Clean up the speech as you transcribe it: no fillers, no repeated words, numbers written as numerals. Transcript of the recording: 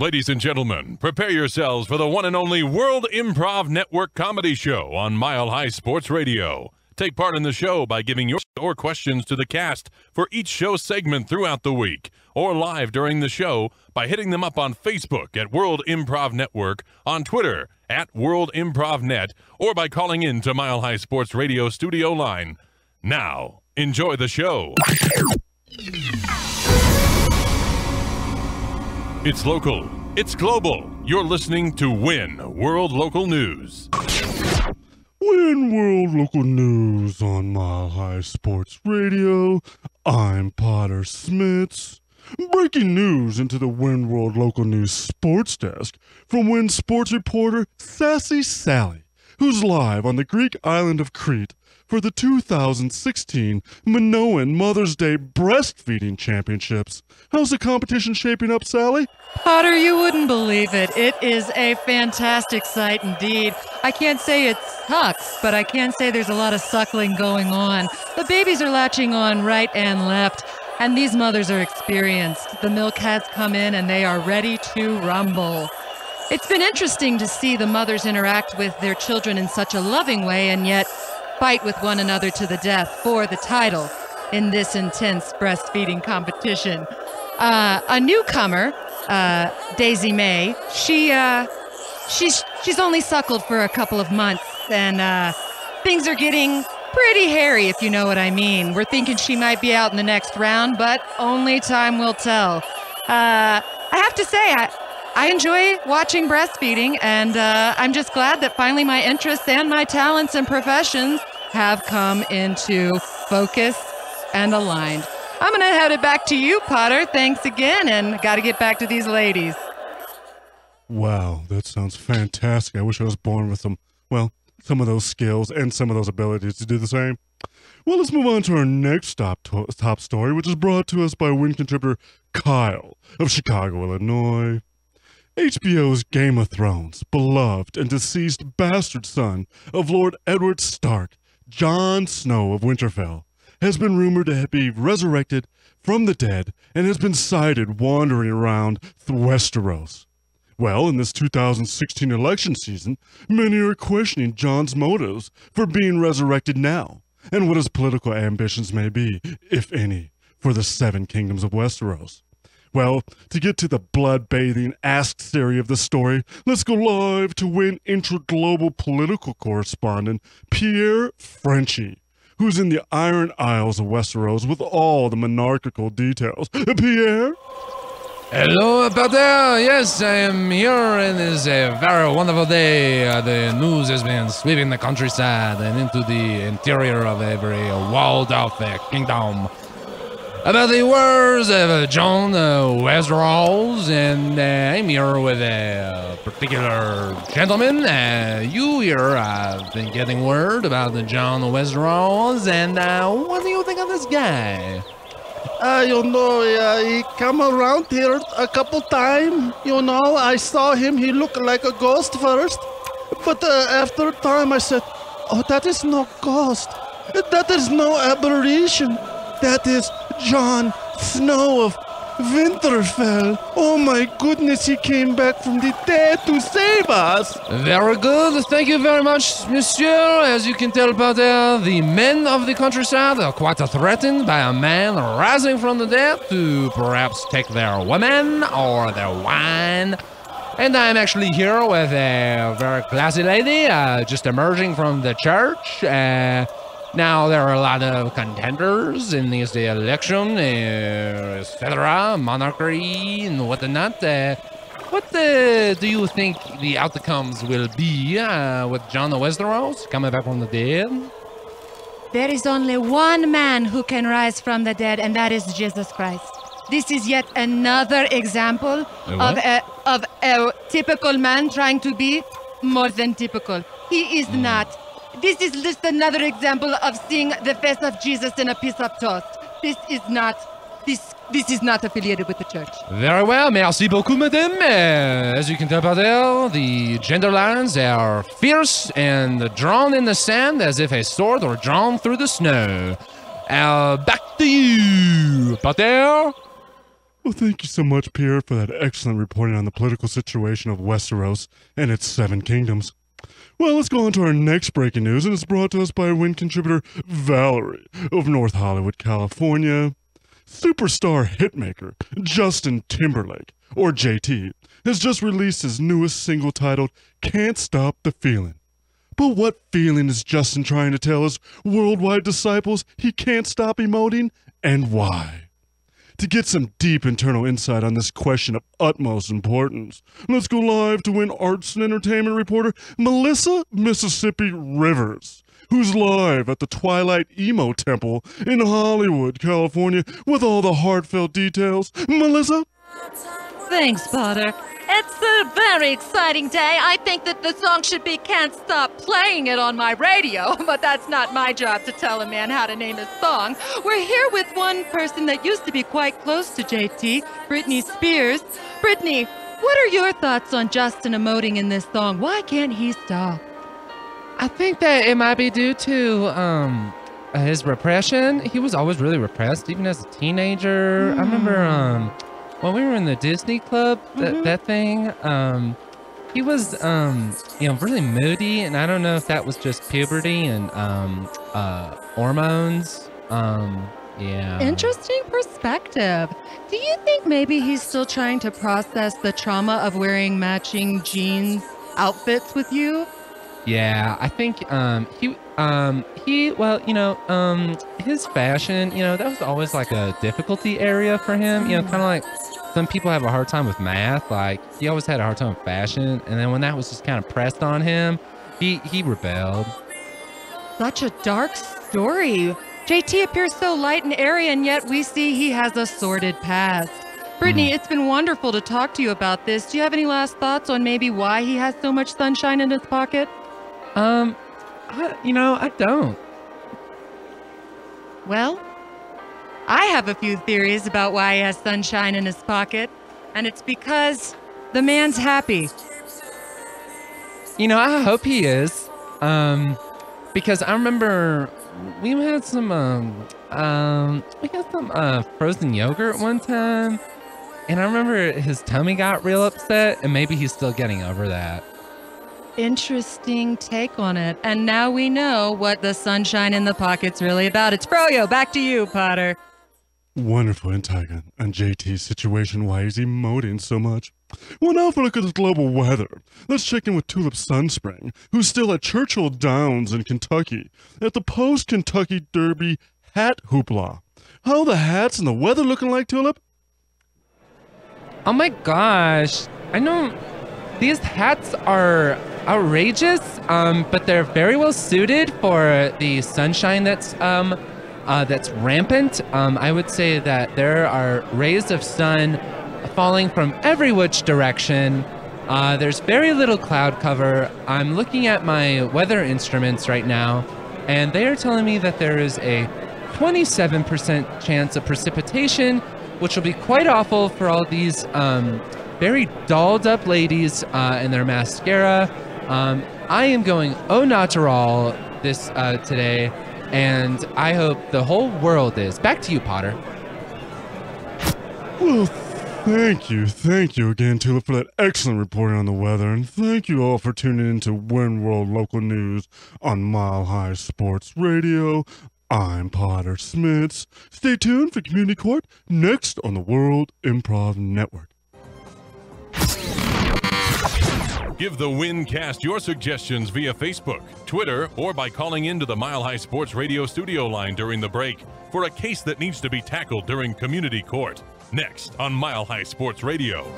Ladies and gentlemen, prepare yourselves for the one and only World Improv Network comedy show on Mile High Sports Radio. Take part in the show by giving your questions to the cast for each show segment throughout the week, or live during the show by hitting them up on Facebook at World Improv Network, on Twitter at World Improv Net, or by calling in to Mile High Sports Radio studio line. Now, enjoy the show. It's local. It's global. You're listening to WIN World Local News. WIN World Local News on Mile High Sports Radio. I'm Potter Smittss. Breaking news into the WIN World Local News Sports Desk from WIN Sports reporter Sassy Sally, who's live on the Greek island of Crete for the 2016 Minoan Mother's Day Breastfeeding Championships. How's the competition shaping up, Sally? Potter, you wouldn't believe it. It is a fantastic sight indeed. I can't say it sucks, but I can say there's a lot of suckling going on. The babies are latching on right and left, and these mothers are experienced. The milk has come in, and they are ready to rumble. It's been interesting to see the mothers interact with their children in such a loving way, and yet fight with one another to the death for the title in this intense breastfeeding competition. A newcomer, Daisy May, she's only suckled for a couple of months, and things are getting pretty hairy, if you know what I mean. We're thinking she might be out in the next round, but only time will tell. I have to say, I enjoy watching breastfeeding, and I'm just glad that finally my interests and my talents and professions have come into focus and aligned. I'm going to head it back to you, Potter. Thanks again, and got to get back to these ladies. Wow, that sounds fantastic. I wish I was born with some of those skills and some of those abilities to do the same. Well, let's move on to our next top story, which is brought to us by WIN contributor Kyle of Chicago, Illinois. HBO's Game of Thrones' beloved and deceased bastard son of Lord Edward Stark, Jon Snow of Winterfell, has been rumored to be resurrected from the dead and has been sighted wandering around Westeros. Well, in this 2016 election season, many are questioning Jon's motives for being resurrected now, and what his political ambitions may be, if any, for the 7 kingdoms of Westeros. Well, to get to the blood-bathing Ask Siri of the story, let's go live to WIN intra-global political correspondent Pierre Frenchy, who's in the Iron Isles of Westeros with all the monarchical details. Pierre? Hello, Potter. Yes, I am here, and it's a very wonderful day. The news has been sweeping the countryside and into the interior of every walled-off kingdom about the words of Jon Westeros, and I'm here with a particular gentleman. You here have been getting word about the Jon Westeros, and what do you think of this guy? He come around here a couple times. I saw him. He looked like a ghost first. But after a time, I said, oh, that is no ghost. That is no aberration. That is Jon Snow of Winterfell. Oh my goodness, he came back from the dead to save us. Very good. Thank you very much, monsieur. As you can tell, Potter, the men of the countryside are quite threatened by a man rising from the dead to perhaps take their women or their wine. And I'm actually here with a very classy lady just emerging from the church. Now, there are a lot of contenders in this election, etc., monarchy and whatnot. What do you think the outcomes will be with Jon Westeros coming back from the dead? There is only one man who can rise from the dead, and that is Jesus Christ. This is yet another example of a typical man trying to be more than typical. He is not. This is just another example of seeing the face of Jesus in a piece of toast. This is not affiliated with the church. Very well, merci beaucoup, madame. As you can tell, Patel, the gender lines are fierce and drawn in the sand as if a sword were drawn through the snow. Back to you, Patel. Well, thank you so much, Pierre, for that excellent reporting on the political situation of Westeros and its 7 kingdoms. Well, let's go on to our next breaking news, and it's brought to us by WIN contributor Valerie of North Hollywood, California. Superstar hitmaker Justin Timberlake, or JT, has just released his newest single titled Can't Stop the Feeling. But what feeling is Justin trying to tell his worldwide disciples he can't stop emoting, and why? To get some deep internal insight on this question of utmost importance, let's go live to WIN arts and entertainment reporter Melissa Mississippi Rivers, who's live at the Twilight Emo Temple in Hollywood, California, with all the heartfelt details. Melissa? Thanks, Potter. It's a very exciting day. I think that the song should be Can't Stop Playing It on my radio, but that's not my job to tell a man how to name his song. We're here with one person that used to be quite close to JT, Britney Spears. Britney, what are your thoughts on Justin emoting in this song? Why can't he stop? I think that it might be due to his repression. He was always really repressed, even as a teenager. I remember when we were in the Disney Club, that thing, he was, really moody, and I don't know if that was just puberty and hormones. Yeah. Interesting perspective. Do you think maybe he's still trying to process the trauma of wearing matching jeans outfits with you? Yeah, I think his fashion, that was always like a difficulty area for him. Kind of like some people have a hard time with math. Like he always had a hard time with fashion, and then when that was just kind of pressed on him, he rebelled. Such a dark story. JT appears so light and airy, and yet we see he has a sordid past. Brittany, it's been wonderful to talk to you about this. Do you have any last thoughts on maybe why he has so much sunshine in his pocket? I don't. Well, I have a few theories about why he has sunshine in his pocket, and it's because the man's happy. I hope he is. Because I remember we had some frozen yogurt one time, and I remember his tummy got real upset, and maybe he's still getting over that. Interesting take on it. And now we know what the sunshine in the pocket's really about. It's Froyo. Back to you, Potter. Wonderful insight on JT's situation, why he's emoting so much. Well, now for a look at the global weather. Let's check in with Tulip Sunspring, who's still at Churchill Downs in Kentucky, at the post-Kentucky Derby hat hoopla. How are the hats and the weather looking like, Tulip? Oh my gosh. I know these hats are outrageous, but they're very well suited for the sunshine that's rampant. I would say that there are rays of sun falling from every which direction. There's very little cloud cover. I'm looking at my weather instruments right now, and they are telling me that there is a 27% chance of precipitation, which will be quite awful for all these very dolled up ladies in their mascara. I am going au natural this today, and I hope the whole world is. Back to you, Potter. Well, thank you again, Tulip, for that excellent reporting on the weather, and thank you all for tuning in to WIN World Local News on Mile High Sports Radio. I'm Potter Smittss. Stay tuned for Community Court next on the World Improv Network. Give the WIN cast your suggestions via Facebook, Twitter, or by calling into the Mile High Sports Radio studio line during the break for a case that needs to be tackled during Community Court. Next on Mile High Sports Radio.